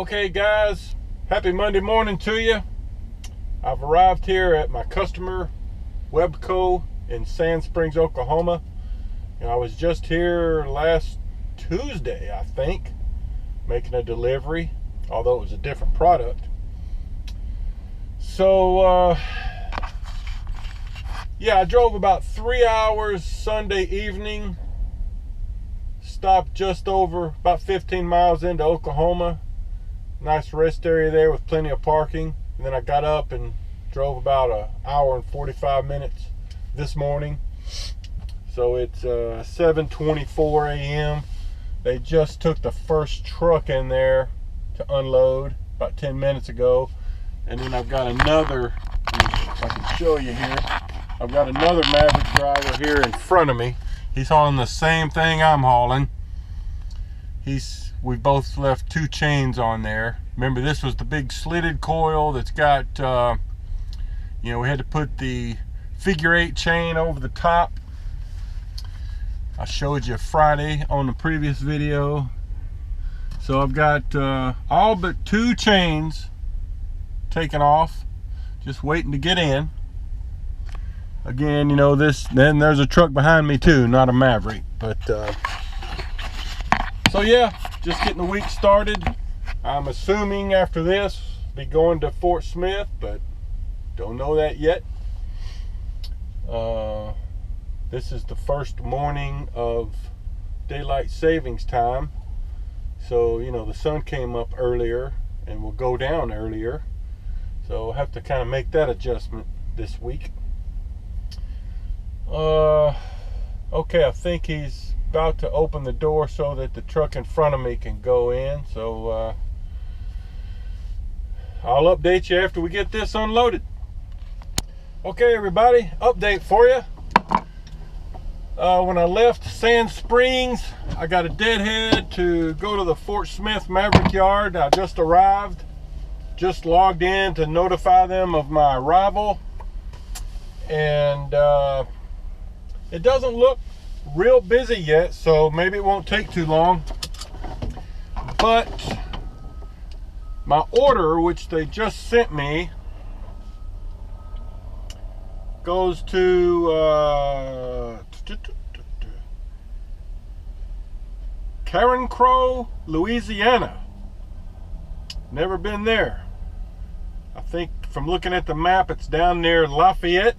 Okay guys, happy Monday morning to you. I've arrived here at my customer Webco in Sand Springs, Oklahoma. I was just here last Tuesday, I think, making a delivery, although it was a different product. So yeah, I drove about 3 hours Sunday evening, stopped just over about 15 miles into Oklahoma. Nice rest area there with plenty of parking. And then I got up and drove about an hour and 45 minutes this morning. So it's 7:24 a.m. They just took the first truck in there to unload about 10 minutes ago. And then I've got another, if I can show you here, I've got another Maverick driver here in front of me. He's hauling the same thing I'm hauling. We both left 2 chains on there. Remember, this was the big slitted coil that's got, we had to put the figure 8 chain over the top. I showed you Friday on the previous video. So I've got all but 2 chains taken off, just waiting to get in. Again, then there's a truck behind me too, not a Maverick, but so yeah, just getting the week started. I'm assuming after this be going to Fort Smith, but don't know that yet. This is the first morning of daylight savings time, so the sun came up earlier and will go down earlier, so I'll have to kind of make that adjustment this week. Okay, I think he's about to open the door so that the truck in front of me can go in, so I'll update you after we get this unloaded. Okay everybody, update for you. When I left Sand Springs, I got a deadhead to go to the Fort Smith Maverick yard. I just arrived, just logged in to notify them of my arrival, and it doesn't look real busy yet, so maybe it won't take too long. But my order, which they just sent me, goes to Karen Crow, Louisiana. Never been there. I think from looking at the map, it's down near Lafayette.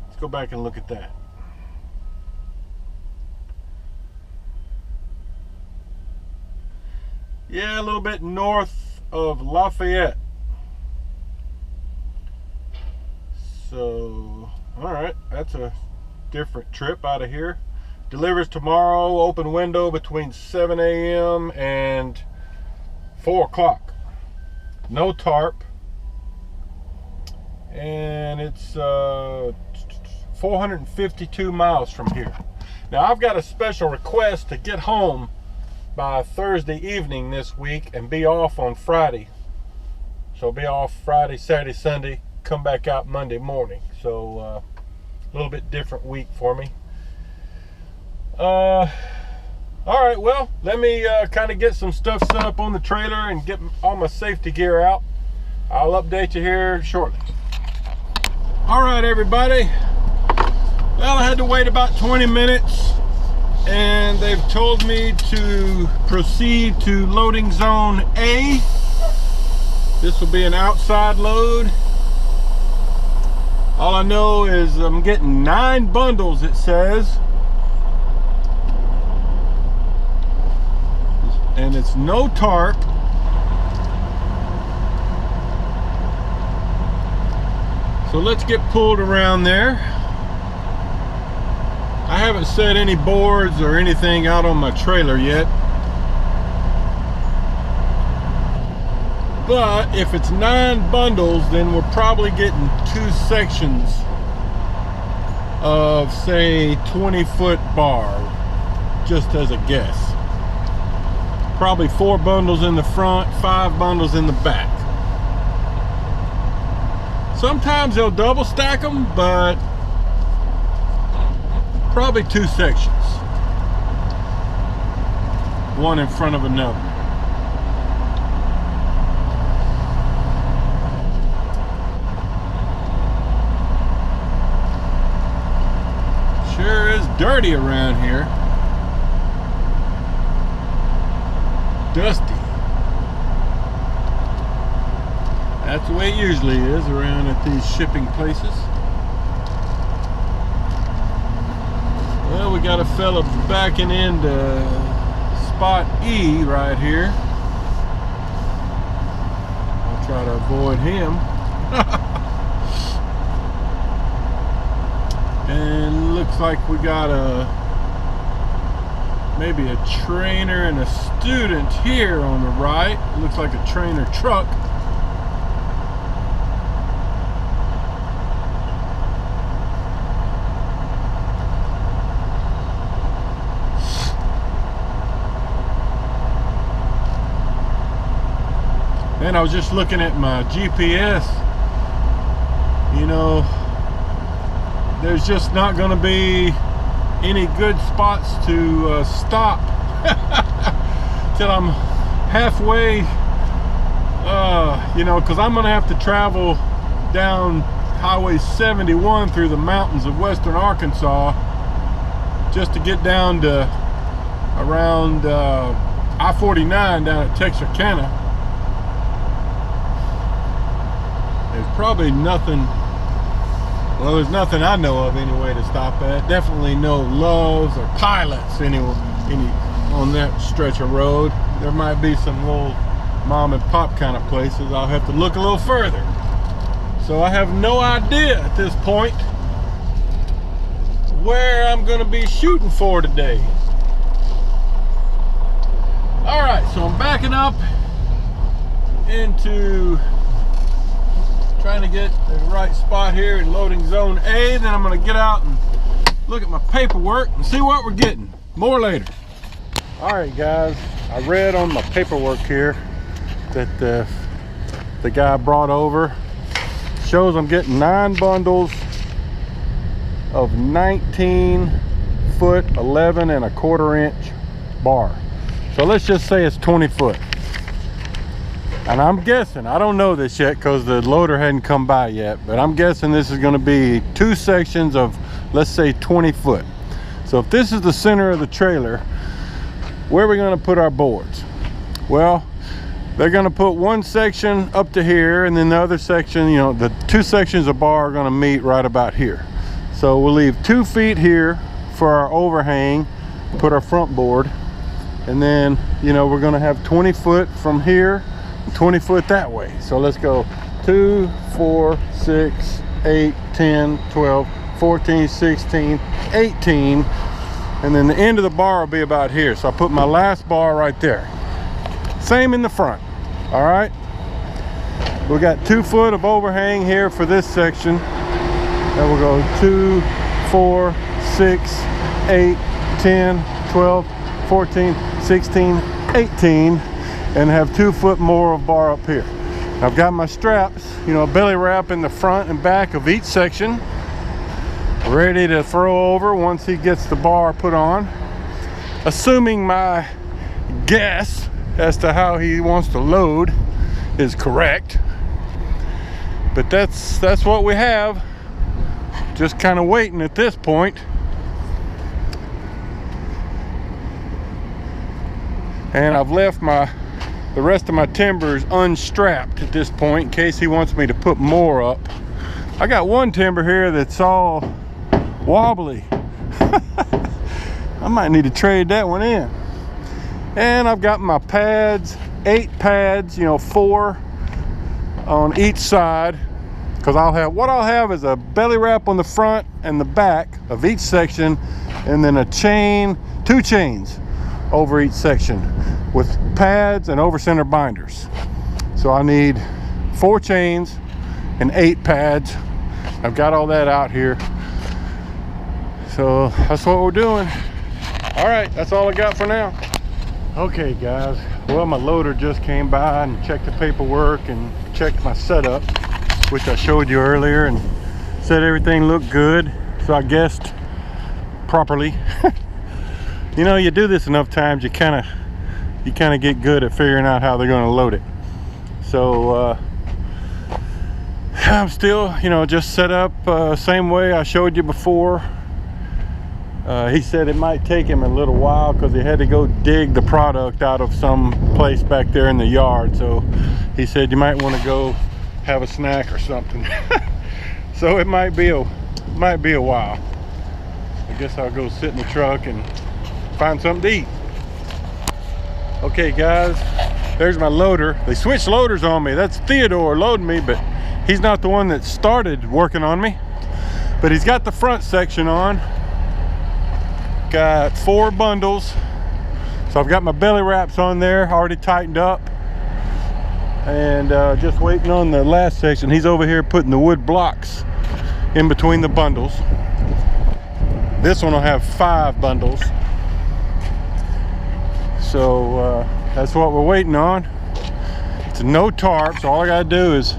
Let's go back and look at that. Yeah, a little bit north of Lafayette. So, alright, that's a different trip out of here. Delivers tomorrow, open window between 7 a.m. and 4 o'clock. No tarp. And it's 452 miles from here. Now I've got a special request to get home by Thursday evening this week and be off on Friday. So be off Friday, Saturday, Sunday, come back out Monday morning. So a little bit different week for me. All right, well, let me kind of get some stuff set up on the trailer and get all my safety gear out. I'll update you here shortly. All right, everybody. Well, I had to wait about 20 minutes, and they've told me to proceed to loading zone A. This will be an outside load. All I know is I'm getting 9 bundles, it says. And it's no tarp. So let's get pulled around there. I haven't set any boards or anything out on my trailer yet. But if it's 9 bundles, then we're probably getting 2 sections of, say, 20-foot bar, just as a guess. Probably 4 bundles in the front, 5 bundles in the back. Sometimes they'll double stack them, but probably 2 sections, one in front of another. dirty around here. Dusty. That's the way it usually is around at these shipping places. Well, we got a fella backing into spot E right here. I'll try to avoid him. And looks like we got maybe a trainer and a student here on the right. It looks like a trainer truck. And I was just looking at my GPS. You know, there's just not going to be any good spots to stop till I'm halfway, you know, because I'm going to have to travel down Highway 71 through the mountains of western Arkansas just to get down to around I-49 down at Texarkana. There's probably nothing, well, there's nothing I know of anyway to stop at. Definitely no Loves or Pilots any on that stretch of road. There might be some little mom and pop kind of places. I'll have to look a little further. So I have no idea at this point where I'm going to be shooting for today. All right, so I'm backing up into trying to get the right spot here in loading zone A. Then I'm going to get out and look at my paperwork and see what we're getting. More later. All right, guys, I read on my paperwork here that the guy brought over shows I'm getting 9 bundles of 19 foot 11 1/4 inch bar. So let's just say it's 20 foot. And I'm guessing, I don't know this yet because the loader hadn't come by yet, but I'm guessing this is going to be 2 sections of, let's say, 20 foot. So if this is the center of the trailer, where are we going to put our boards? Well, they're going to put one section up to here, and then the other section, you know, the 2 sections of bar are going to meet right about here. So we'll leave 2 feet here for our overhang, put our front board, and then, you know, we're going to have 20 foot from here, 20 foot that way. So let's go 2, 4, 6, 8, 10, 12, 14, 16, 18, and then the end of the bar will be about here. So I put my last bar right there. Same in the front. All right, we got 2 foot of overhang here for this section. Then we'll go 2, 4, 6, 8, 10, 12, 14, 16, 18, and have 2 foot more of bar up here. I've got my straps, you know, belly wrap in the front and back of each section, ready to throw over once he gets the bar put on, assuming my guess as to how he wants to load is correct. But that's what we have. Just kind of waiting at this point. And I've left the rest of my timbers unstrapped at this point in case he wants me to put more up. I got one timber here that's all wobbly. I might need to trade that one in. And I've got my pads, 8 pads, you know, 4 on each side, because I'll have is a belly wrap on the front and the back of each section, and then a chain, 2 chains over each section with pads and over center binders. So I need 4 chains and 8 pads. I've got all that out here. So that's what we're doing. All right, that's all I got for now. Okay, guys, well, my loader just came by and checked the paperwork and checked my setup, which I showed you earlier, and said everything looked good. So I guessed properly. You know, you do this enough times, you kind of get good at figuring out how they're going to load it. So I'm still, you know, just set up same way I showed you before. He said it might take him a little while because he had to go dig the product out of some place back there in the yard. So he said you might want to go have a snack or something. So it might be a while. I guess I'll go sit in the truck and find something to eat. Okay guys, there's my loader. They switched loaders on me. That's Theodore loading me, but he's not the one that started working on me. But he's got the front section on. Got 4 bundles. So I've got my belly wraps on there, already tightened up. And just waiting on the last section. He's over here putting the wood blocks in between the bundles. This one will have 5 bundles. So that's what we're waiting on. It's no tarp, so all I gotta do is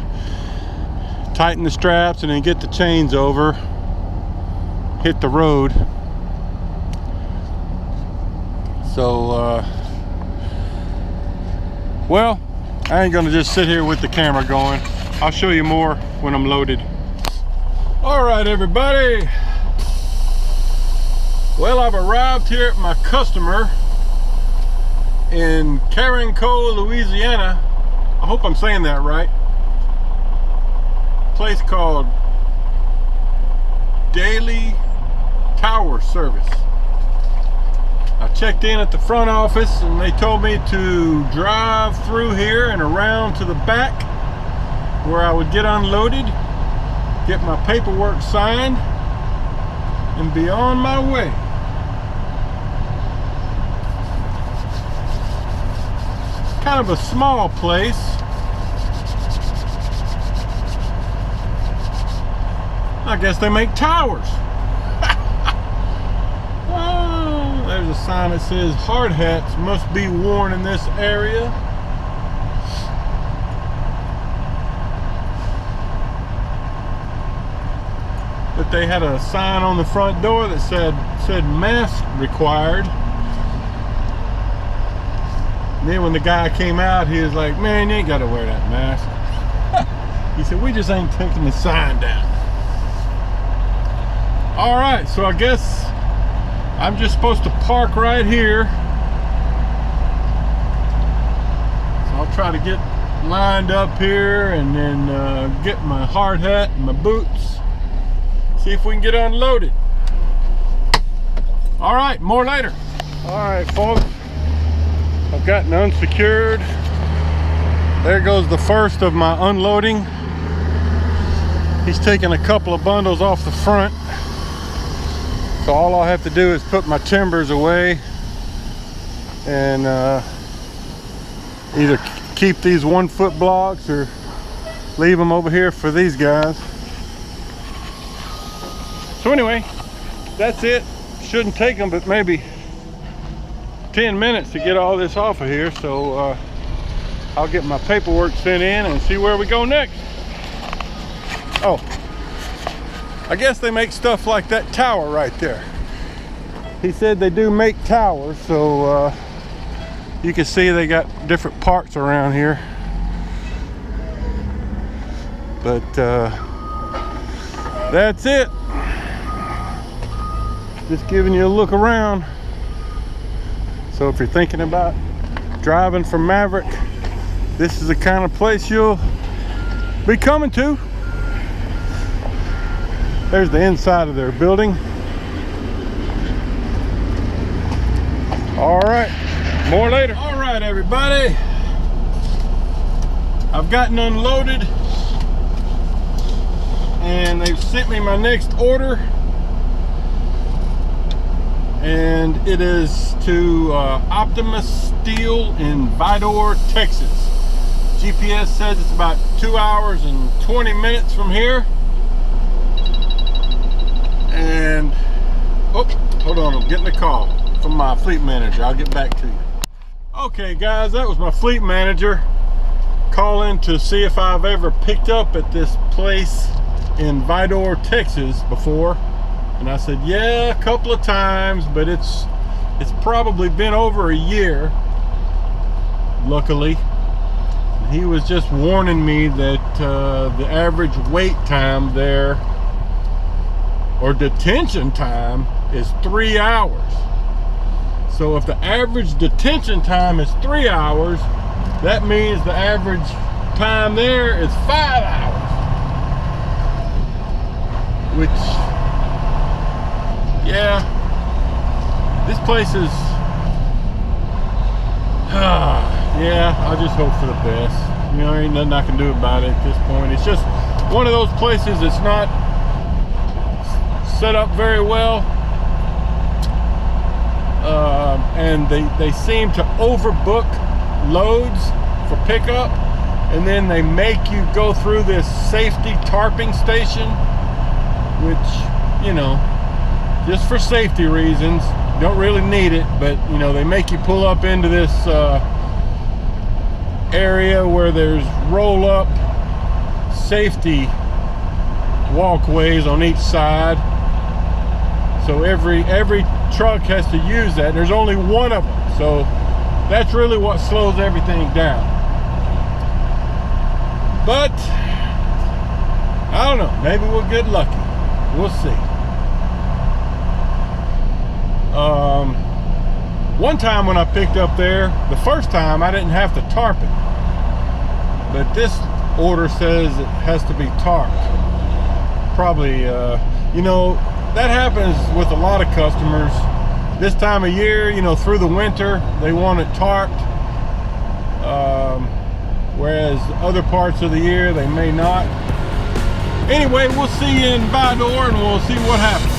tighten the straps and then get the chains over, hit the road. So well, I ain't gonna just sit here with the camera going. I'll show you more when I'm loaded. All right, everybody. Well, I've arrived here at my customer in Carenco, Louisiana. I hope I'm saying that right. A place called Daily Tower Service. I checked in at the front office and they told me to drive through here and around to the back where I would get unloaded, get my paperwork signed, and be on my way. Kind of a small place. I guess they make towers. Oh, there's a sign that says hard hats must be worn in this area. But they had a sign on the front door that said mask required. And then when the guy came out, he was like, man, you ain't got to wear that mask. He said, we just ain't taking the sign down. All right, so I guess I'm just supposed to park right here. So I'll try to get lined up here and then get my hard hat and my boots. See if we can get unloaded. All right, more later. All right, folks. I've gotten unsecured. There goes the first of my unloading. He's taking a couple of bundles off the front. So all I'll have to do is put my timbers away and either keep these 1-foot blocks or leave them over here for these guys. So anyway, that's it. Shouldn't take them but maybe 10 minutes to get all this off of here. So I'll get my paperwork sent in and see where we go next. Oh, I guess they make stuff like that tower right there. He said they do make towers, so you can see they got different parts around here. But that's it. Just giving you a look around. So if you're thinking about driving from Maverick, this is the kind of place you'll be coming to. There's the inside of their building. All right, more later. All right, everybody. I've gotten unloaded and they've sent me my next order. And it is to Optimus Steel in Vidor, Texas. GPS says it's about 2 hours and 20 minutes from here. And, oh, hold on, I'm getting a call from my fleet manager. I'll get back to you. Okay, guys, that was my fleet manager calling to see if I've ever picked up at this place in Vidor, Texas before. And I said, yeah, a couple of times, but it's probably been over a year, luckily. He was just warning me that the average wait time there or detention time is 3 hours. So if the average detention time is 3 hours, that means the average time there is 5 hours. Which, yeah, this place is, yeah, I just hope for the best. You know, there ain't nothing I can do about it at this point. It's just one of those places that's not set up very well. And they seem to overbook loads for pickup, and then they make you go through this safety tarping station, which, you know, just for safety reasons, don't really need it, but you know, they make you pull up into this area where there's roll up safety walkways on each side. So every truck has to use that, and there's only one of them. So that's really what slows everything down. But I don't know, maybe we'll get lucky. We'll see. One time when I picked up there, the first time I didn't have to tarp it, but this order says it has to be tarped. Probably, you know, that happens with a lot of customers. This time of year, you know, through the winter, they want it tarped. Whereas other parts of the year, they may not. Anyway, we'll see you in Vidor, and we'll see what happens.